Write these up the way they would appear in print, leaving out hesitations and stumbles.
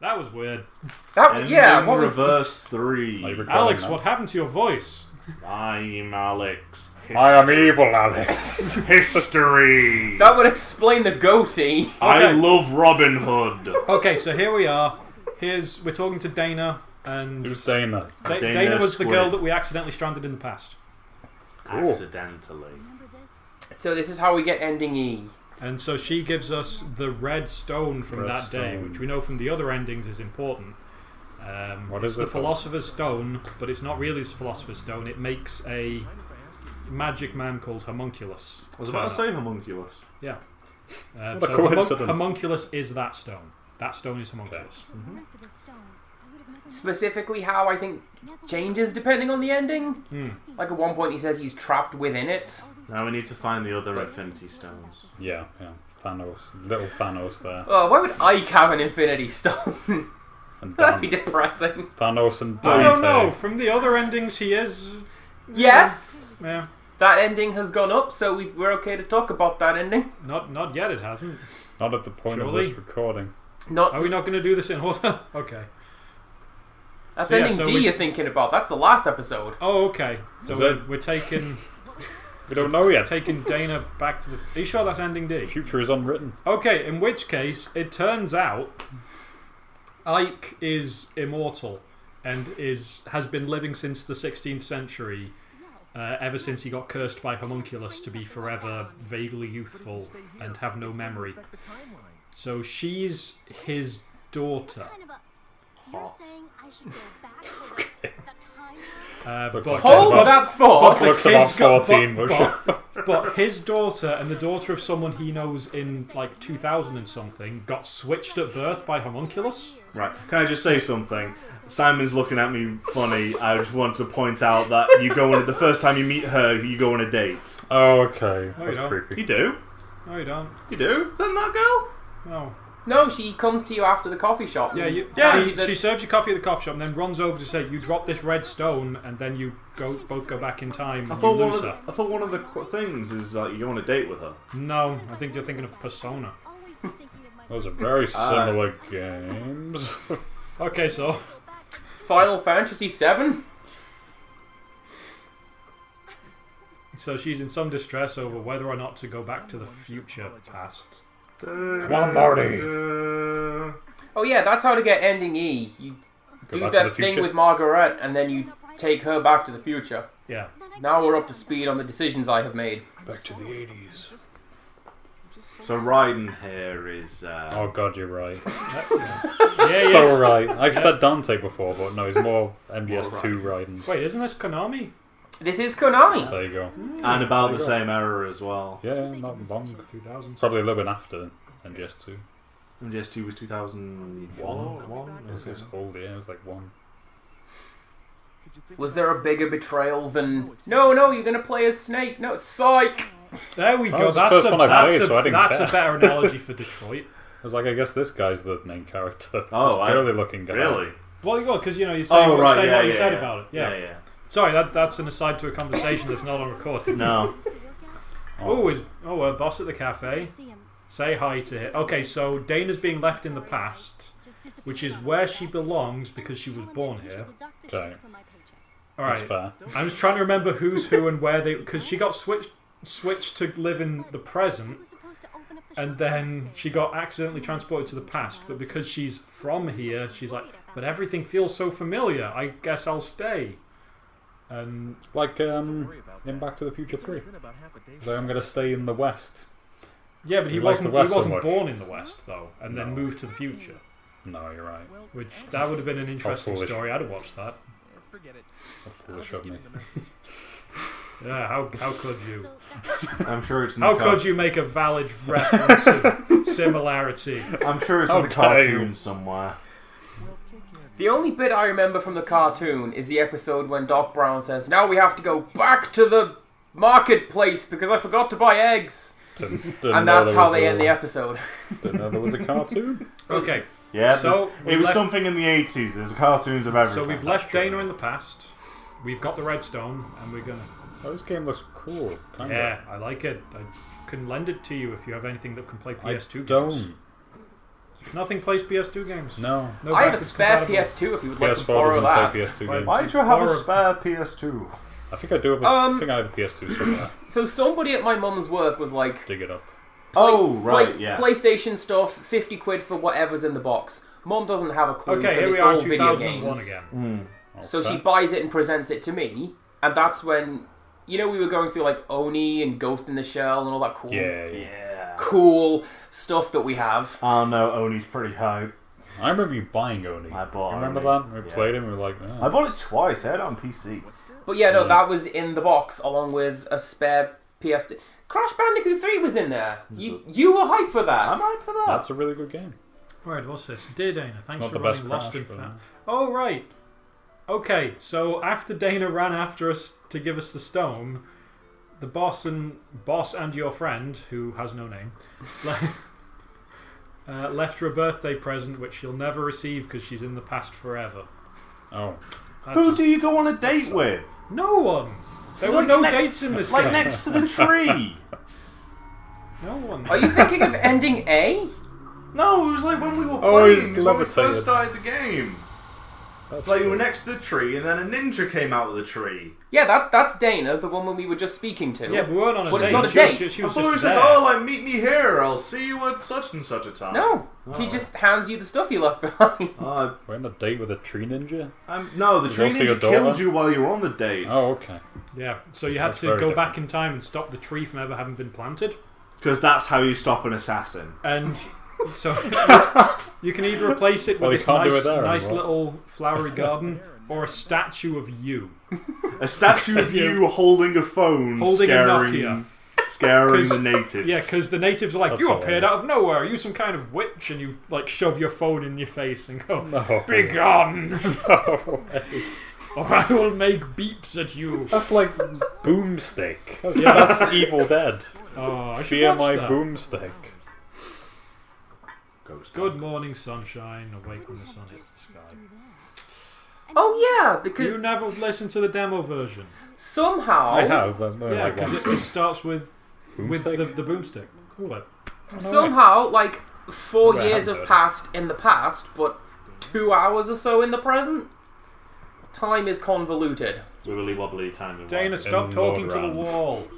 That was weird. What was reverse 3. Alex, what happened to your voice? I'm Alex. I am evil, Alex. History. That would explain the goatee. I love Robin Hood. Okay, so here we are. We're talking to Dana, and Who's Dana? Dana was the Squid. girl that we accidentally stranded in the past. Cool. Accidentally. So this is how we get ending E. And so she gives us the red stone from that day, which we know from the other endings is important. What it's is the it? Philosopher's Stone, but it's not really the Philosopher's Stone. It makes a magic man called Homunculus. I was about to say homunculus. Yeah. What a coincidence. Homunculus is that stone. That stone is Homunculus. Specifically how I think changes depending on the ending. Like at one point he says he's trapped within it. Now we need to find the other Infinity Stones. Yeah. Thanos. Little Thanos there. Oh, why would Ike have an Infinity Stone? And That'd be depressing. Thanos and I Dante. don't know. From the other endings, he is. Yes! Yeah. That ending has gone up, so we're okay to talk about that ending. Not yet. It hasn't. Not at the point Surely? of this recording. Not. Are we not going to do this in order? Okay. That's So, yeah, ending so D you're thinking about. That's the last episode. Oh, okay. So Is we're taking We don't know yet. taking Dana back to the. Are you sure that's ending D? The future is unwritten. Okay. In which case, it turns out Ike is immortal and has been living since the 16th century. Ever since he got cursed by Homunculus to be forever vaguely youthful and have no memory. So she's his daughter. But Hold that thought! Looks about 14, but his daughter and the daughter of someone he knows in like 2000 and something got switched at birth by Homunculus. Right. Can I just say something? Simon's looking at me funny. I just want to point out that the first time you meet her, you go on a date. Oh, okay. No, That's you don't. creepy. You do? No, you don't. You do? Is that not girl? No. No, she comes to you after the coffee shop. Yeah, she serves you coffee at the coffee shop and then runs over to say, you drop this red stone, and then you both go back in time and you lose her. I thought one of the things is you go on a date with her. No, I think you're thinking of Persona. Those are very similar games. Okay, so... Final Fantasy VII? So she's in some distress over whether or not to go back to the future past. Come on, Marty. Oh yeah, that's how to get ending E. You Go do back to that the thing future. with Margaret, and then you take her back to the future. Yeah. Now we're up to speed on the decisions I have made. Back to the 80s. So Raiden here is... Oh god, you're right. Yeah, So right. I've said Dante before, but no, he's more MGS2 Raiden. Wait, isn't this Konami? This is Konami. There you go. and about the same era as well. Yeah, not long. 2000s. Probably a little bit after MGS2. MGS2 was 2001. It's old, yeah, it was like 1. Was there a bigger betrayal than... No, you're going to play as Snake. No, psych! There we That go. was the first one I played, so I didn't that's care. a better analogy for Detroit. I was like, I guess this guy's the main character. Oh, This burly looking guy. Really? Well, because you know you say what you said about it. Yeah. Yeah. Sorry, that's an aside to a conversation that's not on recording. No. A boss at the cafe. Say hi to him. Okay, so Dana's being left in the past, which is where she belongs because she was born here. Okay. All That's right. fair. I'm just trying to remember who's who and where they, because she got switched to live in the present, and then she got accidentally transported to the past. But because she's from here, she's like, but everything feels so familiar. I guess I'll stay. And Like in Back to the Future 3. So I'm going to stay in the West. yeah, but he He likes wasn't the West so wasn't much. born in the West though, and then No. moved to the future. No, you're right. Which that would have been an interesting foolish. story. I'd have watched that. How foolish of me. Yeah, how could you? I'm sure it's in How the could you make a valid reference of similarity? I'm sure it's How in the dare you. cartoon somewhere. The only bit I remember from the cartoon is the episode when Doc Brown says, now we have to go back to the marketplace because I forgot to buy eggs. Didn't And know that's there how was they a- end the episode. Didn't know there was a cartoon. Okay, Yeah, So, it was left- something in the 80s. There's cartoons of everything. so we've left Dana in the past. We've got the redstone, and we're gonna. Oh, this game looks cool. Kinda. Yeah, I like it. I can lend it to you if you have anything that can play I PS2 games. don't. Nothing plays PS2 games. No. No I have a backwards spare compatible. PS2 if you would like to PS4 borrow doesn't that. play PS2 Why- games. Why do you have a Or- spare PS2? I think I do have I think I have a PS2 somewhere. So somebody at my mum's work was like, Dig it up. Oh, right, yeah. PlayStation stuff, 50 quid for whatever's in the box. Mum doesn't have a clue Okay, because here we it's are in all video 2001 games. again. So Okay. she buys it and presents it to me, and that's when, you know, we were going through like Oni and Ghost in the Shell and all that cool stuff that we have. Oh no, Oni's pretty hype. I remember you buying Oni. I bought Remember Oni. that? We played him. We were like, I bought it twice. I had it on PC. But yeah, no, that was in the box along with a spare PS2. Crash Bandicoot 3 was in there. You were hyped for that. I'm hyped for that. that's a really good game. Right, what's this? Dear Dana, thanks Not for the best running Lost Crash, and but- Found. Oh, right. Okay, so after Dana ran after us to give us the stone, the boss and your friend, who has no name, left her a birthday present which she'll never receive because she's in the past forever. Oh. Who do you go on a date with? No one! There were Like no next- dates in this Like game. next to the tree. No one. Are you thinking of ending A? No, it was like when we were Oh, he's playing. It was when we levitated. first started the game. That's Like we were cool. next to the tree, and then a ninja came out of the tree. Yeah, that's Dana, the one we were just speaking to. Yeah, but we weren't on a But date. it's not a She was date. ju- she I was thought it just was like, there. oh, like meet me here. I'll see you at such and such a time. No, he just hands you the stuff you left behind. We're on a date with a tree ninja? No, the Is tree also your ninja daughter? killed you while you were on the date. Oh, okay. Yeah, so you had That's to very go different. back in time and stop the tree from ever having been planted. Because that's how you stop an assassin. And so you can either replace it with Well, you this can't do nice, it there nice anymore. little flowery garden or a statue of you. A statue of you holding a phone, Holding a scaring, Nokia. scaring the natives. Yeah, because the natives are like, That's you all appeared right. out of nowhere. Are you some kind of witch? And you like shove your phone in your face and go, No. be gone, No way. or I will make beeps at you. That's like Boomstick. That's Evil Dead. Oh, I should Fear watch my that. Boomstick. Good morning, sunshine. Awake when the sun hits the sky. Oh yeah, because You never listened to the demo version. somehow I have. I've Yeah, like because one. it starts with Boomstick? the boomstick clip. somehow like 4 Maybe I years haven't have heard. passed in the past, but 2 hours or so in the present. Time is convoluted. Wibbly wobbly time. Dana, stop In talking to the Lord wall.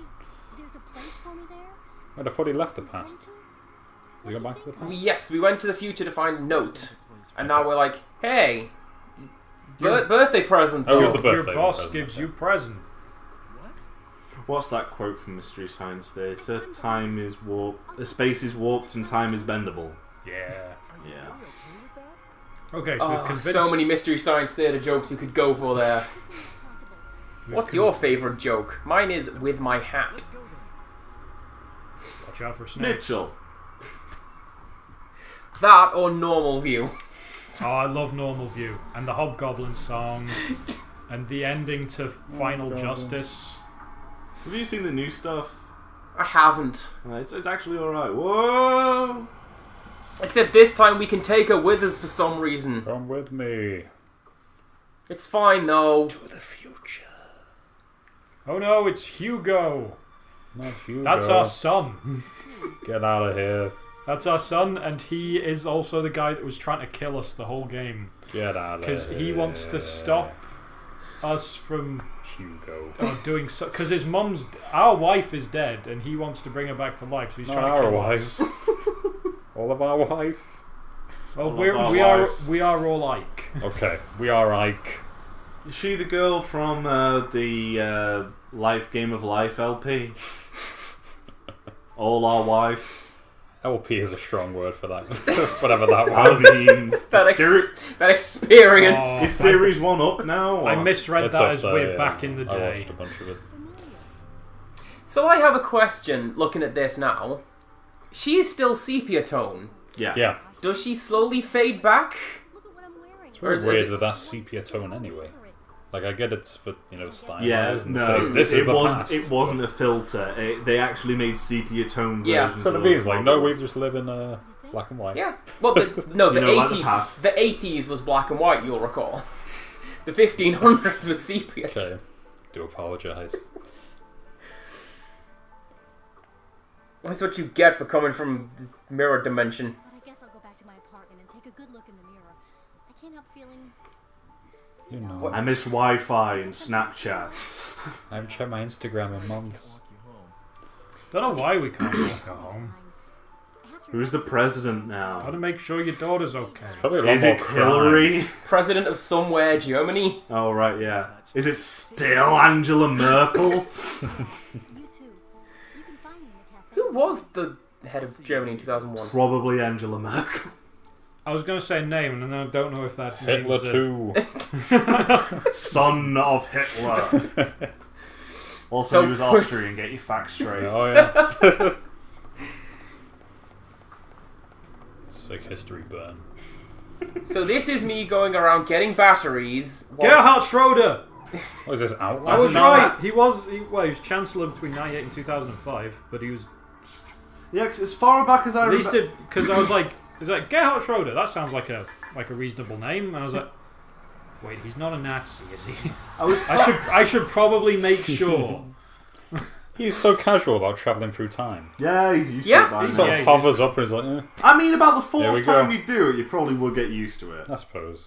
There's a place for me there? Wait, I thought he left the past. Did he go back to the past? Yes, we went to the future to find a note, and now we're like, hey, Your- birthday present. Oh, it was though. the Your birthday boss present, gives okay. you present. What's that quote from Mystery Science Theater? Time is warped. The space is warped and time is bendable. Yeah. Yeah. Okay, so we've Oh, convinced. so many Mystery Science Theater jokes we could go for there. we've What's con- your favourite joke? Mine is with my hat. Watch out for snakes. Mitchell. That or normal view. Oh, I love Normal View and the Hobgoblin song and the ending to Final Justice. Have you seen the new stuff? I haven't. It's actually alright. Whoa! Except this time we can take her with us for some reason. Come with me. It's fine though. To the future. Oh no, it's Hugo. Not Hugo. That's our son. Get out of here. That's our son, and he is also the guy that was trying to kill us the whole game. Get out of here. Because he wants to stop us from Hugo. doing so. Because his mum's. Our wife is dead, and he wants to bring her back to life, so he's Not trying to our kill wife. us. All of our wife. Well, All of our we are all like. Okay, we are Ike. Is she the girl from the Life Game of Life LP? All Our Wife. LP is a strong word for that. Whatever that I was. mean, That experience. Oh, is Series 1 up now? I or- misread It's that up as there, we're yeah. back in the I day. watched a bunch of it. So I have a question looking at this now. She is still sepia tone. Yeah. Yeah. Does she slowly fade back? Look at what I'm wearing. It's very Or is weird it- that that's sepia tone anyway. Like, I get it's for, stylized Yeah, and no, say, this is it the wasn't. past. It wasn't a filter. They actually made sepia tone Yeah. versions. So what of it means, the like, no, we models. just live in black and white. Yeah. Well, no, the You know, like the 80s. past. The 80s was black and white. You'll recall. The 1500s was sepia. Okay. Do apologise. That's what you get for coming from this mirror dimension. But I guess I'll go back to my apartment. good look in the mirror, I can't help feeling. You know, What? I miss Wi-Fi and Snapchat. I haven't checked my Instagram in months. Don't know why we can't walk her home. Who's the president Gotta now? make sure your daughter's okay. Probably a lot Is more it crime. Hillary? President of somewhere, Germany. Oh, right, yeah. Is it still Angela Merkel? You too. You can find me in the cafe. Who was the head of Germany in 2001? Probably Angela Merkel. I was going to say a name, and then I don't know if that Hitler name's too. Son of Hitler. Also, So he was quick. Austrian, get your facts straight. Oh yeah. Sick history burn. So this is me going around getting batteries. whilst- Gerhard Schroeder! What is this I outlaw? was not right. that. He was Chancellor between 98 and 2005, but he was Yeah, because as far back as I at least remember... because I was like, Gerhard Schroeder? That sounds like a reasonable name. And I was like, wait, he's not a Nazi, is he? I should probably make sure. He's so casual about travelling through time. Yeah, he's used Yeah. to it by He now. sort Yeah, of he's hovers up and he's like, I mean, about the There we fourth go. time you do it, you probably would get used to it. I suppose.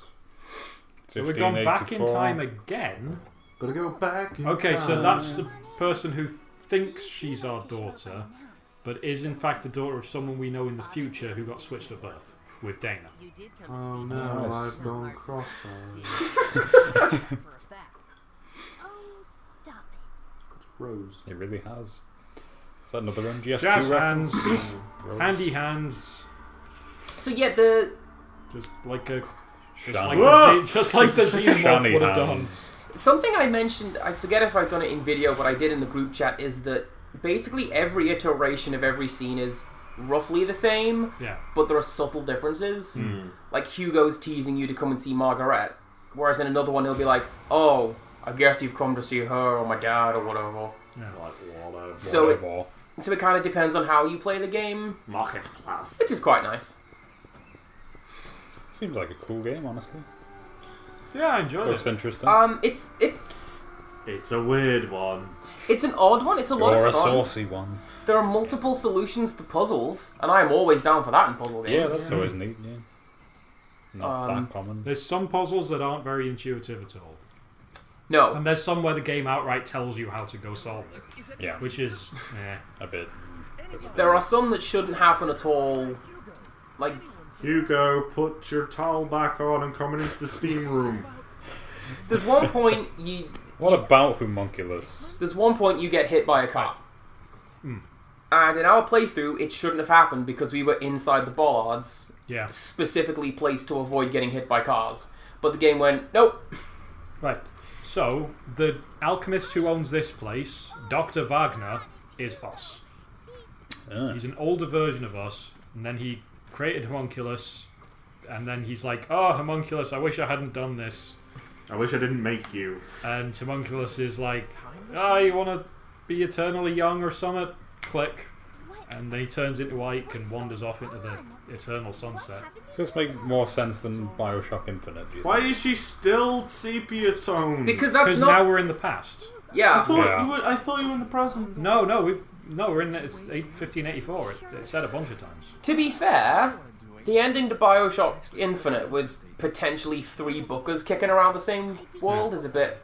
So we're going back in 1584. time again. Gotta go back in Okay, so time. that's the person who thinks she's our daughter, but is in fact the daughter of someone we know in the future who got switched at birth with Dana. Oh no, Nice. I've gone cross-eyed. Oh, stop it. Rose. He really has. Is that another MGS2 Jazz reference? hands, Rose. handy hands, So yeah, the just like a Shiny. just like the xenomorph Shiny would have done. hands. something I mentioned, I forget if I've done it in video, but I did in the group chat, is that basically every iteration of every scene is roughly the same, Yeah, but there are subtle differences. Hmm. Like Hugo's teasing you to come and see Margaret, whereas in another one he'll be like, "Oh, I guess you've come to see her or my dad or whatever." Like whatever. So it, Whatever. so it kind of depends on how you play the game, Marketplace. which is quite nice. Seems like a cool game, honestly. yeah, I enjoyed Looks it. interesting. It's a weird one. It's an odd one. It's a lot Or a of fun. saucy one. There are multiple solutions to puzzles, and I am always down for that in puzzle games. Yeah, that's always neat, yeah. Not Um, that common. There's some puzzles that aren't very intuitive at all, No, and there's some where the game outright tells you how to go solve it, Yeah, which is a bit. there are some that shouldn't happen at all. Like, Hugo, put your towel back on and come into the steam room. there's one point What about Homunculus? there's one point you get hit by a car. And in our playthrough, it shouldn't have happened because we were inside the bollards, yeah. specifically placed to avoid getting hit by cars. But the game went, nope. Right. So the alchemist who owns this place, Dr. Wagner, is us. He's an older version of us, and then he created Homunculus, and then he's like, "Oh, Homunculus, I wish I hadn't done this." I wish I didn't make you. And Homunculus is like, "Oh, you want to be eternally young or something?" Click. And then he turns into Ike and wanders off into the eternal sunset. Does this make more sense than Bioshock Infinite, do you Why think? is she still sepia toned? Because that's Because not... now we're in the past. Yeah. I thought you were in the present. No, we're in it's 1584. It said a bunch of times. To be fair, the ending to Bioshock Infinite with potentially 3 bookers kicking around the same world is a bit...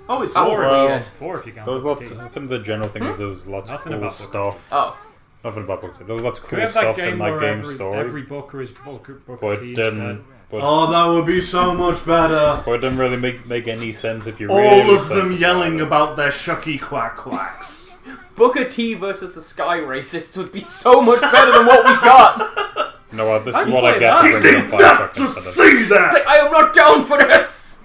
Oh, it's That's over. Well, weird. 4 if you count. There was lots. Key. I think the general thing is there was lots Nothing of cool about Booker. stuff. Oh. Nothing about books. There was lots of Can we cool have that stuff game in that where game's story, every booker is Booker but T it instead? didn't. But, Oh, that would be so much better. but it didn't really make any sense if you really All of think them yelling it. about their shucky quack quacks. Booker T versus the Sky Racists would be so much better than what we got. You know what? This is I'd what I play get that. for I bringing did up not Bioshock to Infinite. see It's that. like, I am not down for this!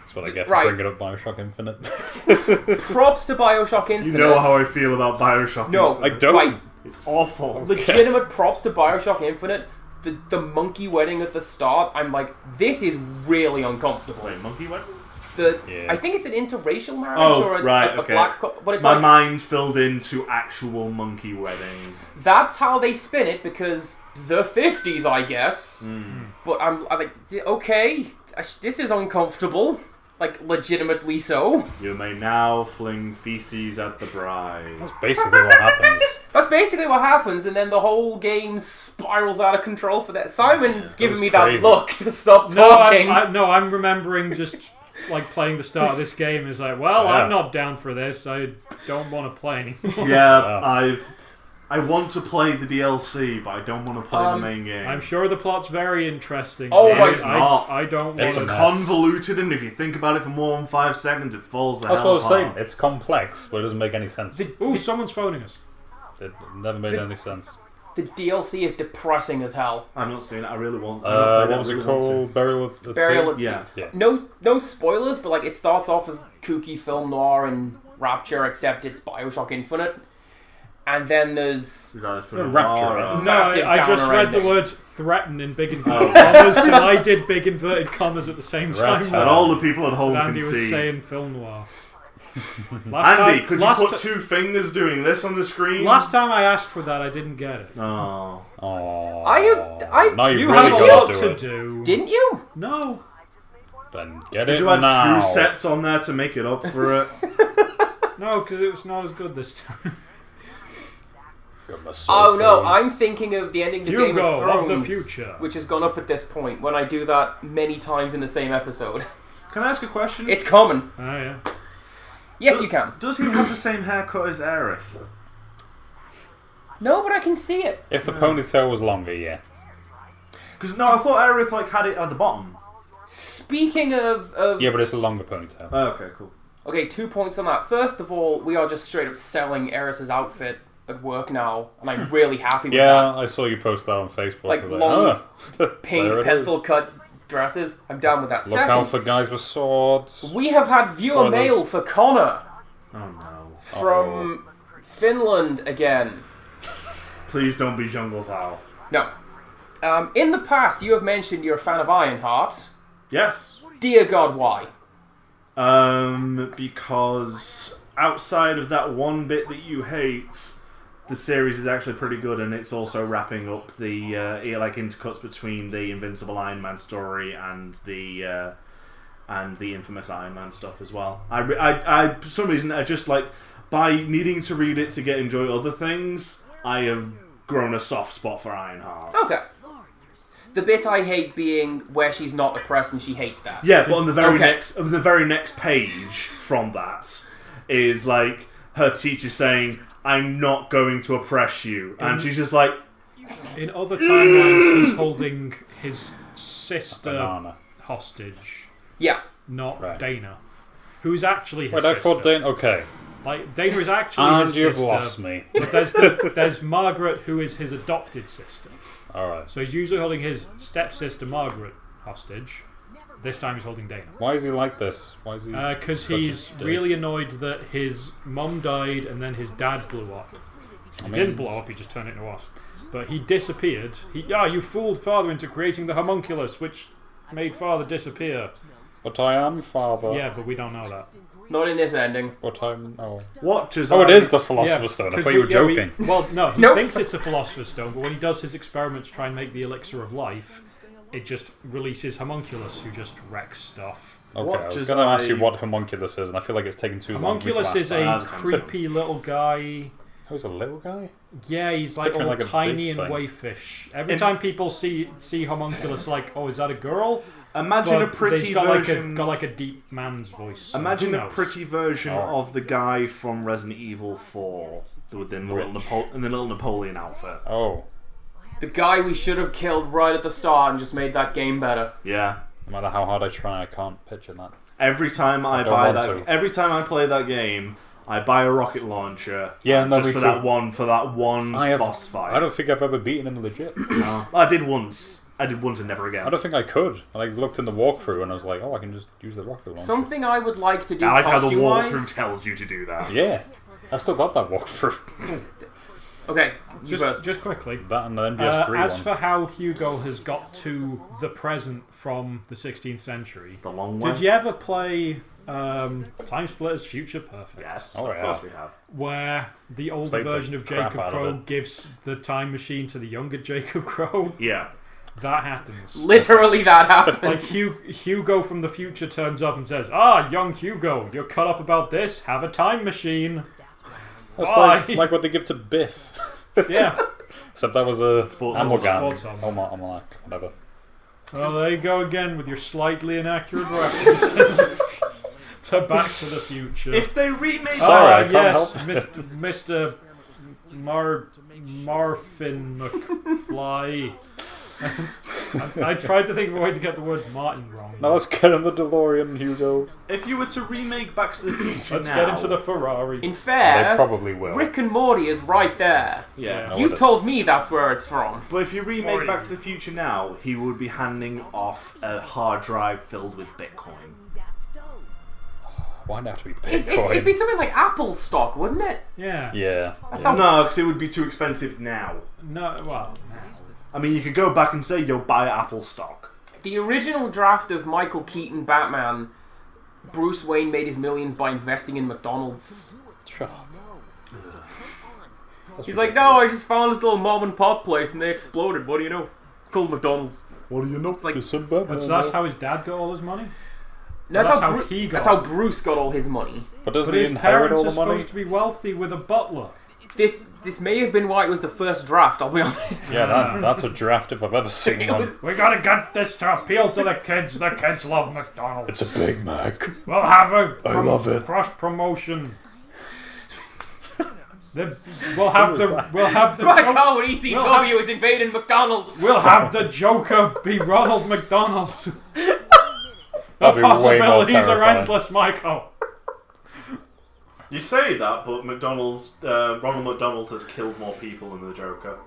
That's what I get for Right. bringing up Bioshock Infinite. Props to Bioshock You Infinite. know how I feel about Bioshock. No, Infinite. I don't. Right. It's awful. Legitimate props to Bioshock Infinite. The monkey wedding at the start, I'm like, this is really uncomfortable. Wait, monkey what? Yeah. I think it's an interracial marriage Oh, or a, right, a okay. black but it's My like, mind filled into actual monkey wedding. that's how they spin it because the 50s, I guess. But I'm like, okay, this is uncomfortable. Like, legitimately so. You may now fling feces at the bride. That's basically what happens. That's basically what happens, and then the whole game spirals out of control for that. Simon's giving me that crazy. look to stop No, talking. I'm remembering just like playing the start of this game is like, well, Yeah. I'm not down for this. I don't want to play anymore. Yeah, I want to play the DLC, but I don't want to play the main game. I'm sure the plot's very interesting. Oh but my- It's not. I don't want It's a mess. convoluted, and if you think about it for more than 5 seconds, it falls the That's hell what I was saying. apart. It's complex, but it doesn't make any sense. Ooh, someone's phoning us. It never made any sense. The DLC is depressing as hell. I'm not seeing it. I really want. I've not played it, What I was it really want to. called? Burial at Sea? Burial at Sea. Yeah. Yeah. No spoilers, but like it starts off as kooky film noir and Rapture, except it's Bioshock Infinite. And then there's Is that for Rapture, the- right? No, Massive I just downer read the ending. word threaten in big inverted commas, and I did big inverted commas at the same time. Threat. And all the people at home And can Andy was see. saying film noir. Andy, could you last put 2 fingers doing this on the screen? Last time I asked for that, I didn't get it. Oh. Oh. I've- Now you You really have a got lot to to it. do. Didn't you? No. Then get Did it you add now. 2 sets on there to make it up for it? No, because it was not as good this time. Got my Oh no, soul. I'm thinking of the ending to Hugo Game of of Thrones, the future. which has gone up at this point when I do that many times in the same episode. Can I ask a question? It's common. Oh, yeah. Yes, you can. Does he have the same haircut as Aerith? No, but I can see it. If the ponytail was longer, yeah. Because no, I thought Aerith like had it at the bottom. Speaking of Yeah, but it's a longer ponytail. Oh, okay, cool. okay, 2 points on that. First of all, we are just straight up selling Eris's outfit at work now, and I'm really happy with Yeah, I saw you post that on Facebook. Like I was long, "Ah, that. Pink there it pencil is." cut dresses. I'm down with that. Look Second, out for guys with swords. we have had viewer Spoilers. mail for Connor Oh no. from Finland again. Please don't be Jungle Fowl. No. In the past, you have mentioned you're a fan of Ironheart. Yes. Dear God, why? Because outside of that one bit that you hate, the series is actually pretty good, and it's also wrapping up the intercuts between the Invincible Iron Man story and the infamous Iron Man stuff as well. I for some reason I just like by needing to read it to enjoy other things, I have grown a soft spot for Ironheart. Okay. The bit I hate being where she's not depressed and she hates that. Yeah, but on the very Okay. next page from that is like her teacher saying, "I'm not going to oppress you," and she's just like, In other timelines, he's holding his sister Banana. hostage, Yeah. not Right. Dana, who's actually his Wait, sister. I thought Dana. Okay. Like Dana is actually And his you've sister. lost me. But there's Margaret, who is his adopted sister. Alright. So he's usually holding his stepsister Margaret hostage. This time he's holding Dana. Why is he like this? Why is he. Because such a he's dick? really annoyed that his mum died and then his dad blew up. He didn't blow up, he just turned into a wasp. But he disappeared. You fooled father into creating the homunculus, which made father disappear. But I am father. Yeah, but we don't know that. Not in this ending. But I'm. Oh. "Watch as Oh, it I-" is the Philosopher's Stone. I 'cause thought you were yeah, joking. well, no, he Nope. thinks it's a Philosopher's Stone, but when he does his experiments to try and make the elixir of life, it just releases homunculus, who just wrecks stuff. Okay, Watch I was as going to ask you I- what homunculus is, and I feel like it's taken too long. for me to Homunculus ask is that. a Ah, that's creepy little guy. Oh, he's a little guy? Yeah, he's like Picturing all like a big tiny and thing. waifish. Every time people see homunculus, like, oh, is that a girl? Imagine a But pretty he's got version. like a deep man's voice. so Imagine who a knows? pretty version Oh. of the guy from Resident Evil 4 within the little, Which? in the little Napoleon outfit. Oh. The guy we should have killed right at the start and just made that game better. Yeah. No matter how hard I try, I can't picture that. Every time I don't buy want that, to. every time I play that game, I buy a rocket launcher. Yeah, no, just me for too. that one I have, boss fight. I don't think I've ever beaten him legit. No. I did once. I did once and never again. I don't think I could. I looked in the walkthrough and I was like, oh, I can just use the rocket launcher. Something I would like to do I like how the costume-wise. walkthrough tells you to do that. Yeah. I still got that walkthrough. Okay, you first. Just quickly. That and the MGS3 As one. for how Hugo has got to the present from the 16th century, The long way. did you ever play Time Splitters Future Perfect? Yes, Oh, of yeah. course we have. Where the older Played the version of crap Jacob out of Crow it. gives the time machine to the younger Jacob Crow. Yeah. That happens. Literally, that happened. Like Hugo from the future turns up and says, "Ah, young Hugo, you're cut up about this. Have a time machine." That's Bye. like what they give to Biff. Yeah. Except that was a Sports Amalgam. armor. Whatever. Oh, there you go again with your slightly inaccurate references to Back to the Future. If they remake, Sorry, I can't yes, help. Mr. Marfin McFly. I tried to think of a way to get the word Martin wrong. Now let's get in the DeLorean, Hugo. if you were to remake Back to the Future Let's now, get into the Ferrari. In They fair, probably will. Rick and Morty is right there. yeah. No, You've it is. told me that's where it's from. But if you remake Morty. Back to the Future now, he would be handing off a hard drive filled with Bitcoin. Why'd it have to be It'd Bitcoin? be something like Apple stock, wouldn't it? Yeah. Yeah. That's yeah. how- No, because it would be too expensive now. No, well, I mean, you could go back and say you'll buy Apple stock. The original draft of Michael Keaton Batman, Bruce Wayne made his millions by investing in McDonald's. Shut up. He's like, no, I just found this little mom and pop place and they exploded. What do you know? It's called McDonald's. What do you know? It's like, but so that's how his dad got all his money? no, that's how he got That's how Bruce got all his money. But doesn't But he his inherit parents all are the money? supposed to be wealthy with a butler. This may have been why it was the first draft, I'll be honest. Yeah, that's a draft if I've ever seen It one. was- We gotta get this to appeal to the kids. The kids love McDonald's. It's a Big Mac. We'll have a I love it. cross promotion. We'll have the Back Joker, home when ECW is invading McDonald's. we'll have the Joker be Ronald McDonald. The That'd be way more possibilities are terrifying. endless, Michael. You say that, but Ronald McDonald has killed more people than the Joker.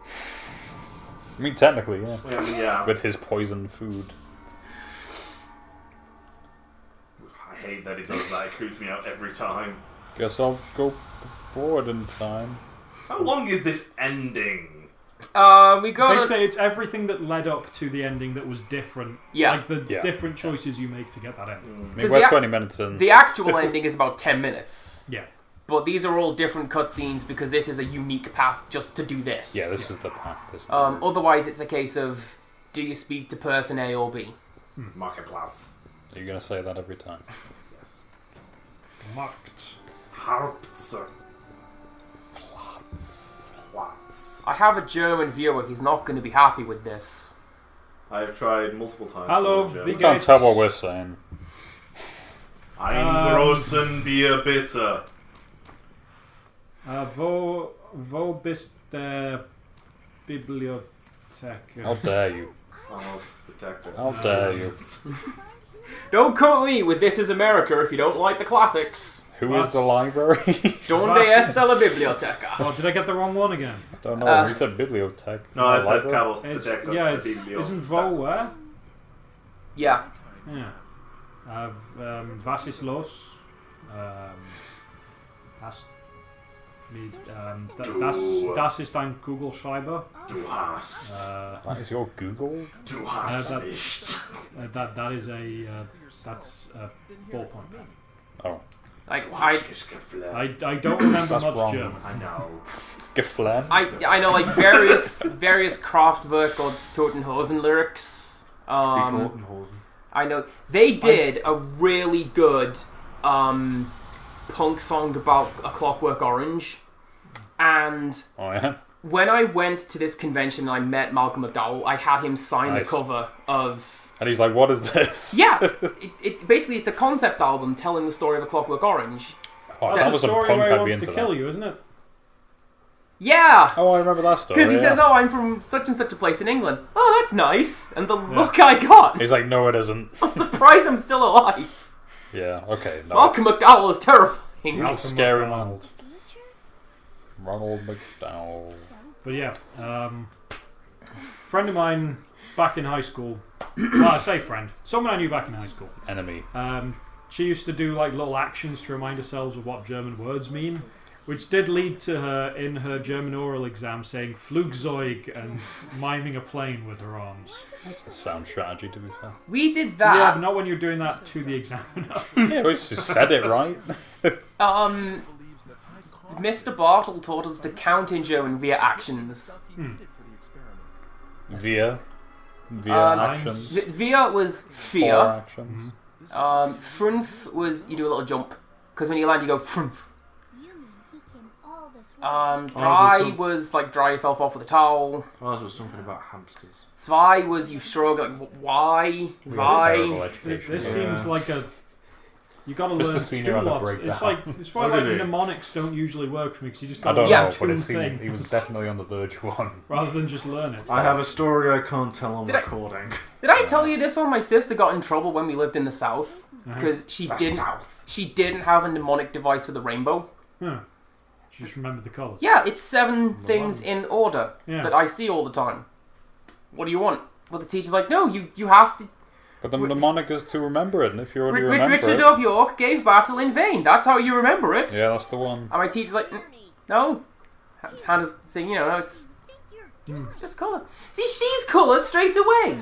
I mean, technically, yeah. Yeah. With his poisoned food. I hate that he does that. It creeps me out every time. Guess I'll go forward in time. How long is this ending? We got Basically, it's everything that led up to the ending that was different. Yeah. Like the Yeah. different choices you make to get that ending. I mean, 'Cause we're the 20 minutes in. the actual ending is about 10 minutes. Yeah. But these are all different cutscenes because this is a unique path just to do this. Yeah, this is the path. This is the Otherwise, it's a case of do you speak to person A or B? Marketplatz. You're going to say that every time. Yes. Marked. Hauptsache. Platz. I have a German viewer. He's not going to be happy with this. I've tried multiple times. Hello, to learn wie German. Can't geht's? tell what we're saying. Ein großen Bier bitte. Wo bist der Bibliothek? How dare you? Almost detective. How dare you? Don't come at me with This Is America if you don't like the classics. Who is the library? Donde está la biblioteca? Oh, did I get the wrong one again? Don't know. You said bibliothek. No, I said library? Cabos It's, Detective. yeah, isn't Vo where? Yeah. Yeah. Was ist los? Hast das ist ein Kugelschreiber. Du hast. That is your Google? Du hast that- nicht. That is a that's a ballpoint pen. Oh. Like Du I, hast nicht geflasht. I don't remember That's much wrong. German. I know. Geflam? I know like various Kraftwerk or Totenhosen lyrics. I know they did a really good punk song about A Clockwork Orange, and Oh, yeah? when I went to this convention and I met Malcolm McDowell, I had him sign Nice. the cover of. And he's like, what is this? Yeah, it basically it's a concept album telling the story of A Clockwork Orange. Oh, That's that the was a story punk, where he I'd be wants into to that. kill you, isn't it? Yeah, Oh, I remember that story. because he yeah. says, "Oh, I'm from such and such a place in England." Oh, that's nice. And the look I got, He's like, no, it isn't. I'm surprised I'm still alive. Yeah, okay. No. Malcolm McDowell is terrifying. He's a Malcolm scary man. McDonald. Ronald McDowell. But yeah, friend of mine back in high school. Well, I say friend, someone I knew back in high school. Enemy. She used to do like little actions to remind herself of what German words mean, which did lead to her in her German oral exam saying Flugzeug and miming a plane with her arms. That's a sound strategy, to be fair. We did Yeah, that. but not when you're doing that to the examiner. Yeah, we just said it right. Mr. Bartle taught us to count in German via actions. Via. Via actions. Via was 4 fear. actions. Frunf was you do a little jump. Because when you land, you go frunf. You mean he came all this way? Dry was like dry yourself off with a towel. Ours was something about hamsters. Zwei was you shrug, like, why? Terrible Zwei. education. This Yeah. seems like a. You got to learn Senior two had a lots. breakdown. It's like it's why Oh, like did he? mnemonics don't usually work for me because you just I got to don't learn know, two but he things was definitely on the verge of one. rather than just learn it. I have a story I can't tell on Did I- recording. Did I tell you this one? My sister got in trouble when we lived in the south because South. she didn't have a mnemonic device for the rainbow. Huh. Just remember the colours. Yeah, it's 7 things in order Yeah. that I see all the time. What do you want? Well, the teacher's like, no, you have to. But the mnemonic is to remember it, and if you already remember Richard it... of York gave battle in vain. That's how you remember it. Yeah, that's the one. And my teacher's like, no. Hannah's saying, no, it's just colour. See, she's colour straight away.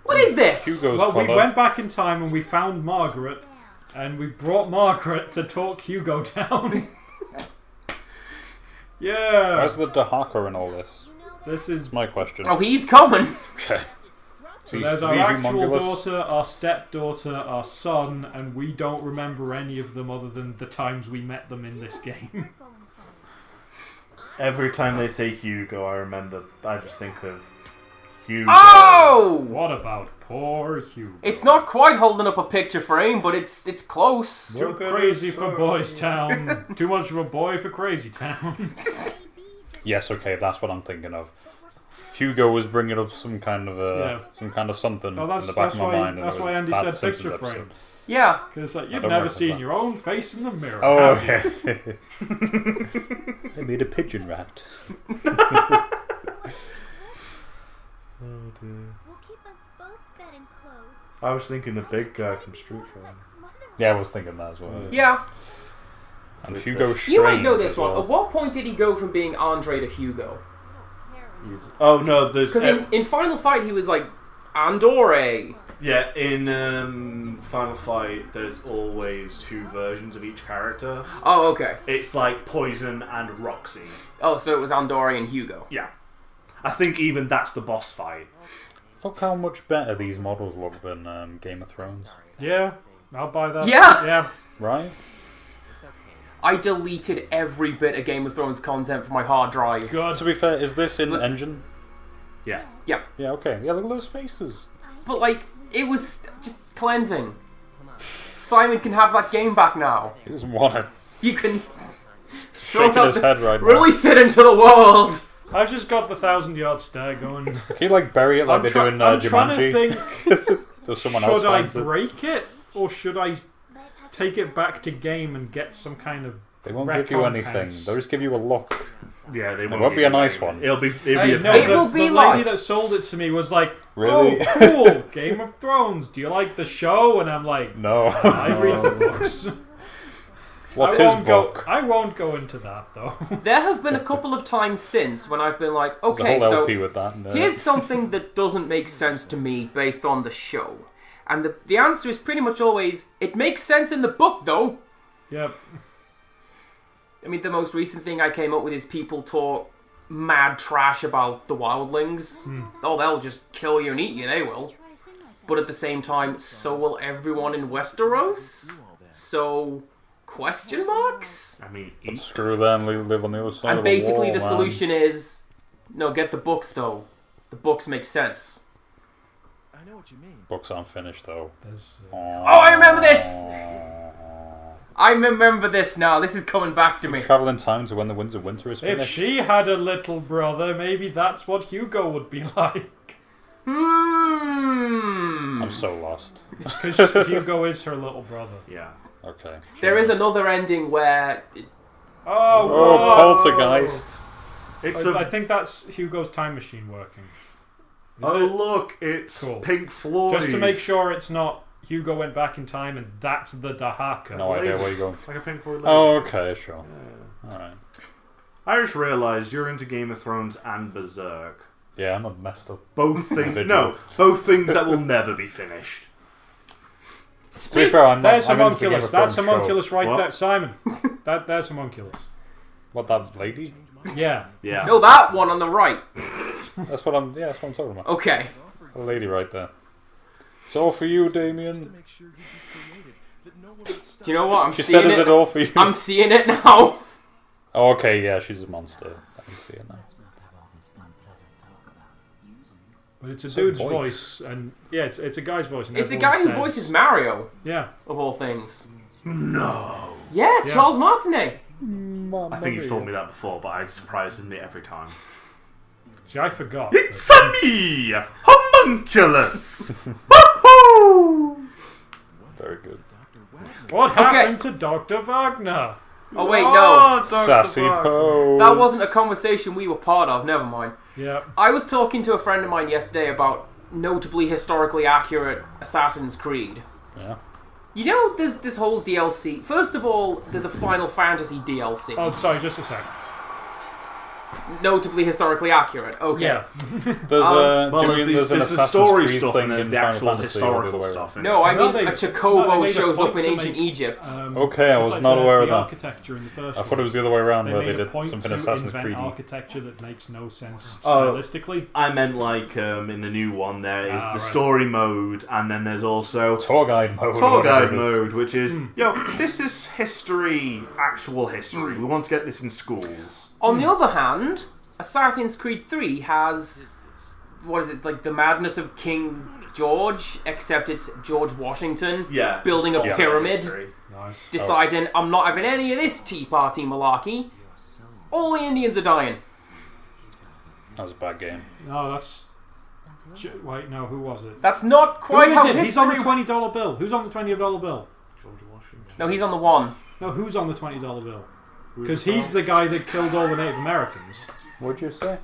What is this? Hugo's Well, we colour. went back in time and we found Margaret, and we brought Margaret to talk Hugo down. Yeah, Where's the Dahaka in all this? this is. That's my question. Oh, he's coming. Okay. So there's our actual daughter, our stepdaughter, our son, and we don't remember any of them other than the times we met them in this game. Every time they say Hugo, I just think of Hugo. Oh! What about poor Hugo? It's not quite holding up a picture frame, but it's close. Too crazy for Boys Town. Too much of a boy for Crazy Town. Yes, okay, that's what I'm thinking of. Hugo was bringing up some kind of something Oh, in that's- the back that's of my why- mind. and that's it was why Andy that said Simpsons picture episode. frame. Yeah. Because like, I you've don't never reckon seen that. your own face in the mirror. Oh, have you? okay. I made a pigeon rat. We'll keep us both fed and clothed. I was thinking the big guy from Street Fighter. Yeah, I was thinking that as well. Yeah. And Hugo Strange. You might know this as one. well. At what point did he go from being Andre to Hugo? Oh no, there's Because in Final Fight he was like Andore. yeah in Final Fight. There's always 2 versions of each character. Oh, okay. It's like Poison and Roxy. Oh, so it was Andore and Hugo. Yeah, I think even that's the boss fight. Look how much better these models look than Game of Thrones. Yeah, I'll buy that. Yeah. Yeah. Right? I deleted every bit of Game of Thrones content from my hard drive. Good. To be fair, is this in engine? Yeah, Yeah. Yeah, okay. Yeah, look at those faces. But like, it was just cleansing. Simon can have that game back now. He doesn't want it. You can Shaking his head right now. release it into the world. I've just got the 1,000-yard stare going. Can you like bury it like they do in I'm trying to Jumanji? think, So someone else should I finds it. break it or should I take it back to game and get some kind of They won't give you anything. recompense? They'll just give you a look. yeah. They It won't be a give you nice anything. one. It'll be Hey, a no, It the, will be the like- lady that sold it to me was like, Really? "Oh, cool, Game of Thrones. Do you like the show?" And I'm like, No. "I read the books." What I is won't book? I won't go into that though. There have been a couple of times since when I've been like, There's okay, a whole so LP with that. here's something that doesn't make sense to me based on the show. And the answer is pretty much always, it makes sense in the book though. Yep. I mean, the most recent thing I came up with is people talk mad trash about the wildlings. Oh, they'll just kill you and eat you, they will. But at the same time, so will everyone in Westeros. So, question marks? I mean, But screw them, live on the other side And of the basically wall, the man. solution is, no, get the books though. The books make sense. Books aren't finished though. There's, Oh, I remember this! I remember this now. This is coming back to me. Travel in time to when the Winds of Winter is if finished. she had a little brother, maybe that's what Hugo would be like. I'm so lost. Because Hugo is her little brother. yeah. Okay. There is another ending where... Oh, Oh, whoa. Poltergeist. It's I think that's Hugo's time machine working. Is oh it? look, it's Cool. Pink Floyd. Just to make sure it's not Hugo went back in time and that's the Dahaka. No idea where you're going. like a Pink Floyd. Oh, okay, sure. Alright. I just realised you're into Game of Thrones and Berserk. Yeah, I'm a messed up. Both things. Individual. No, both things that will never be finished. To be fair, I'm not. There's I'm into the Game homunculus. of That's Thrones show. homunculus right What? there, Simon. There's homunculus. What, that lady? Yeah. Yeah. No, that one on the right. That's what I'm talking about. Okay. A lady right there. It's all for you, Damien. Do you know what? She said, "Is it all for you?" I'm seeing it now. Oh, okay, yeah, she's a monster. I can see it now. But it's a dude's voice, and yeah, it's a guy's voice. And It's the guy who says, voices Mario, Yeah. of all things. No. Yeah, it's Yeah. Charles Martinet. I think you've told me that before, but I surprise me every time. See, I forgot. It's a me, homunculus. Woohoo! Very good. What happened to Dr. Wagner? Oh wait, no. Dr. Sassy Wagner. pose. That wasn't a conversation we were part of, never mind. Yeah. I was talking to a friend of mine yesterday about notably historically accurate Assassin's Creed. Yeah. You know, there's this whole DLC. First of all, there's a Final Fantasy DLC. Oh, sorry, just a sec. Notably historically accurate. Okay. Yeah. There's Well, there's there's an the Assassin's story Creed stuff thing and there's in the Final actual Fantasy, or the other historical way stuff. In No, I No, mean they- a Chocobo they made a shows up point in to ancient make, Egypt. Okay, I it's was like not aware of the that. architecture in the first I thought it one. was the other way around, They where made they a did point something to Assassin's invent Creed. architecture that makes no sense Oh. stylistically. I meant like in the new one there is the right. story mode, and then there's also Tour guide mode. or tour whatever guide it is. mode, which is this is history, actual history. We want to get this in schools. On the other hand, Assassin's Creed 3 has, what is it, like the madness of King George, except it's George Washington Yeah, building a just pyramid, history. Nice. deciding, I'm not having any of this Tea Party malarkey. All the Indians are dying. That was a bad game. No, that's... Wait, no, who was it? That's not quite Who is how it? history... He's on the $20 bill. Who's on the $20 bill? George Washington. No, he's on the one. No, who's on the $20 bill? Because he's the guy that killed all the Native Americans. What'd you say?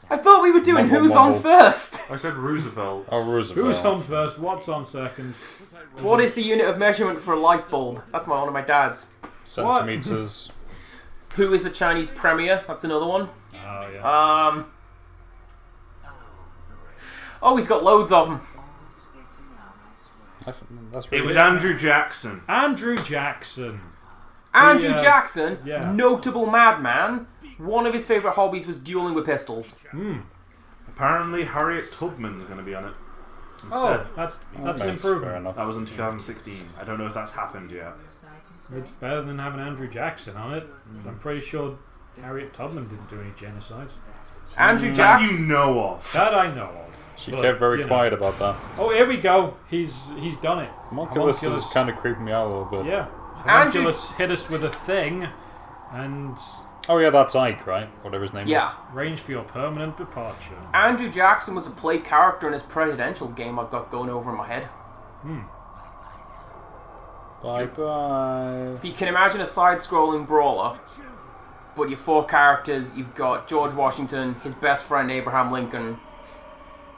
I thought we were doing Mumble, Who's on mumble. first. I said Roosevelt. Oh, Roosevelt. Who's on first? What's on second? What is the unit of measurement for a light bulb? That's one of my dad's. Centimeters. Who is the Chinese premier? That's another one. Oh, yeah. Oh, he's got loads of them. That's really It was Andrew Jackson. Andrew Jackson. Andrew Jackson, yeah. notable madman. One of his favourite hobbies was dueling with pistols. Apparently, Harriet Tubman's going to be on it instead. Oh, that's an Fair improvement. enough. That was in 2016. I don't know if that's happened yet. It's better than having Andrew Jackson on it. I'm pretty sure Harriet Tubman didn't do any genocides. Andrew That Jackson. you know of. That I know of. She But, kept very you know. quiet about that. Oh, here we go. He's done it. Homunculus is kind of creeping me out a little bit. Yeah. Andrew- Homunculus hit us with a thing, and Oh yeah, that's Ike, right? Whatever his name Yeah. range for your permanent departure. Andrew Jackson was a play character in his presidential game I've got going over in my head. is. Bye bye. If you can imagine a side-scrolling brawler, but your four characters, you've got George Washington, his best friend Abraham Lincoln,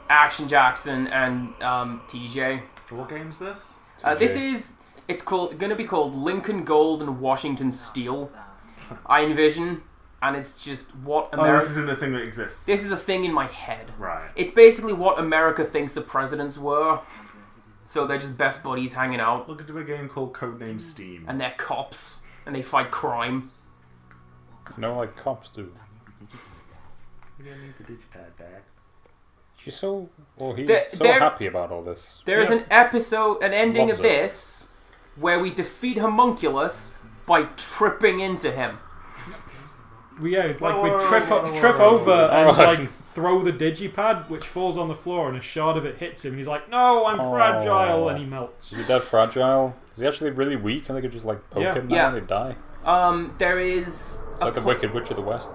Action Jackson, and TJ. What game's this? It's going to be called Lincoln Gold and Washington Steel. I envision, and it's just what Oh, America. this isn't a thing that exists. This is a thing in my head. Right. It's basically what America thinks the presidents were. So they're just best buddies hanging out, Look into a game called Codename Steam. and they're cops, and they fight crime. You know, like cops do. We don't need the digipad back. She's so... Well, he's There- so there- happy about all this. There is Yeah. an ending Loves of it. this, where we defeat Homunculus by tripping into him. Yeah, it's like we Whoa, trip whoa, whoa, trip whoa. over and Alright. like throw the digipad, which falls on the floor, and a shard of it hits him, and he's like, "No, I'm fragile," and he melts. Is he that fragile? Is he actually really weak and they could just like poke Yeah. him now Yeah. and he'd die? There is Like the Wicked Witch of the West.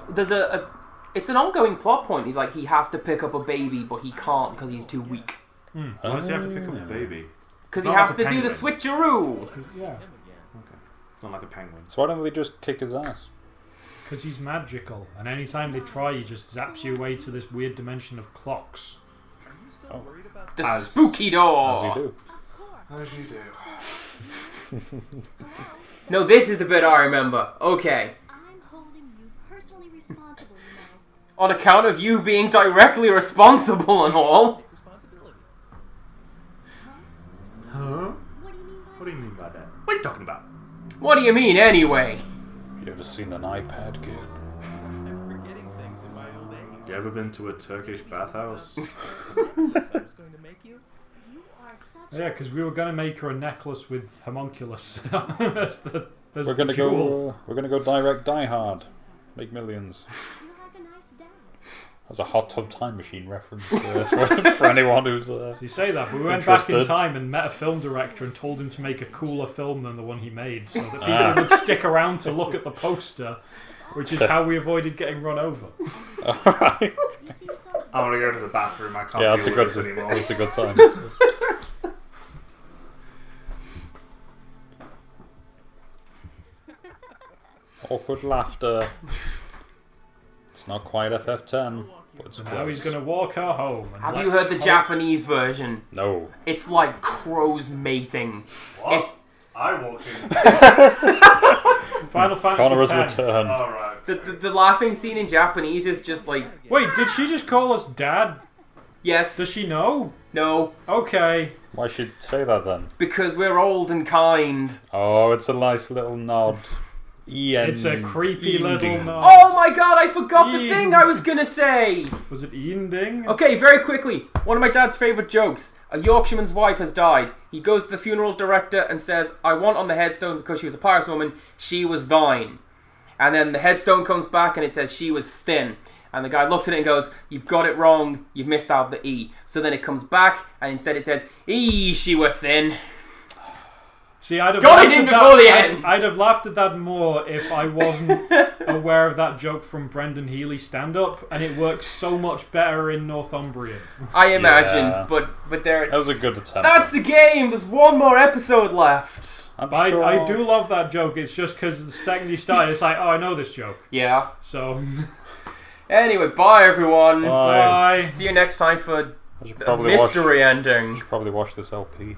there's a it's an ongoing plot point. He's like, he has to pick up a baby, but he can't because he's too weak. Why does he have to pick up a baby? Because It's he not has like to a do the penguin. switcheroo. Yeah, It's not like a penguin. So why don't they just kick his ass? because he's magical, and anytime they try, he just zaps you away to this weird dimension of clocks. The As- spooky door. As he do. As you do. No, this is the bit I remember. Okay. I'm holding you personally responsible, you know. On account of you being directly responsible and all. Huh? What do you mean by What do you mean by that? What are you talking about? What do you mean, anyway? You ever seen an iPad, kid? You ever been to a Turkish bathhouse? Yeah, because we were going to make her a necklace with homunculus. That's We're gonna go. We're gonna go direct Die Hard. Make millions. That's a hot tub time machine reference for anyone who's. You say that, but we went interested. back in time and met a film director and told him to make a cooler film than the one he made, so that people would stick around to look at the poster, which is how we avoided getting run over. Alright. I want to go to the bathroom. I can't Yeah, that's a deal good. with this anymore. That's a good time. Awkward laughter. It's not quite FF10, but it's So close. now he's going to walk her home. And Have you let's heard the hope- Japanese version? No. It's like crows mating. What? It's I walked in. Final Connor's Fantasy X. returned. Alright. the laughing scene in Japanese is just like, Wait, did she just call us Dad? yes, Does she know? no, Okay. Why should say that then? because we're old and kind. Oh, it's a nice little nod. It's a creepy little nod. Oh my god, I forgot the Ian. thing I was gonna say! Was it Ian Ding? Okay, very quickly. One of my dad's favourite jokes. A Yorkshireman's wife has died. He goes to the funeral director and says, I want on the headstone because she was a pious woman, she was thine. And then the headstone comes back and it says she was thin. And the guy looks at it and goes, you've got it wrong, you've missed out the E. So then it comes back and instead it says, she were thin. See, I'd have Got laughed it in at before the that. end. I'd have laughed at that more if I wasn't aware of that joke from Brendan Healy stand-up, and it works so much better in Northumbrian. I imagine, Yeah. but there... That was a good attempt. That's the game! There's one more episode left. I'm But sure. I do love that joke. It's just because the second you start, it's like, oh, I know this joke. Yeah. So, Anyway, bye everyone. Bye. bye. See you next time for I should the probably mystery ending. Probably watch this LP.